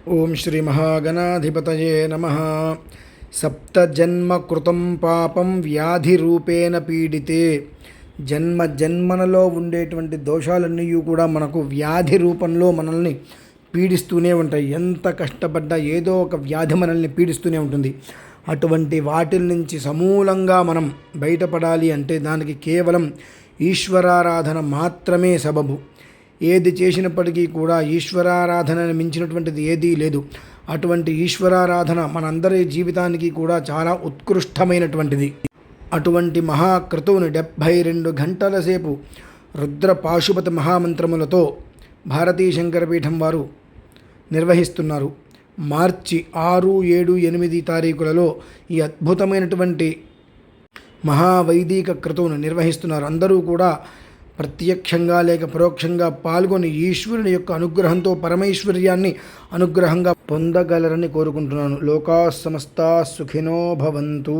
ఓం శ్రీ మహాగణాధిపతయే నమః. సప్తజన్మకృతం పాపం వ్యాధి రూపేణ పీడితే. జన్మ జన్మలలో ఉండేటువంటి దోషాలన్నీ కూడా మనకు వ్యాధి రూపంలో మనల్ని పీడిస్తూనే ఉంటాయి. ఎంత కష్టపడ్డా ఏదో ఒక వ్యాధి మనల్ని పీడిస్తూనే ఉంటుంది. అటువంటి వాటి నుంచి సమూలంగా మనం బయటపడాలి అంటే దానికి కేవలం ఈశ్వరారాధన మాత్రమే సబబు. ఏది చేసినప్పటికీ కూడా ఈశ్వరారాధనను మించినటువంటిది ఏదీ లేదు. అటువంటి ఈశ్వరారాధన మనందరి జీవితానికి కూడా చాలా ఉత్కృష్టమైనటువంటిది. అటువంటి మహాక్రతువుని 72 గంటల సేపు రుద్ర పాశుపతి మహామంత్రములతో భారతీ శంకరపీఠం వారు నిర్వహిస్తున్నారు. మార్చి 6, 7, 8 తారీఖులలో ఈ అద్భుతమైనటువంటి మహావైదిక క్రతువును నిర్వహిస్తున్నారు. అందరూ కూడా ప్రత్యక్షంగా లేక పరోక్షంగా పాల్గొని ఈశ్వరుని యొక్క అనుగ్రహంతో పరమైశ్వర్యాన్ని అనుగ్రహంగా పొందగలరని కోరుకుంటున్నాను. లోకా సమస్తా సుఖినో భవంతు.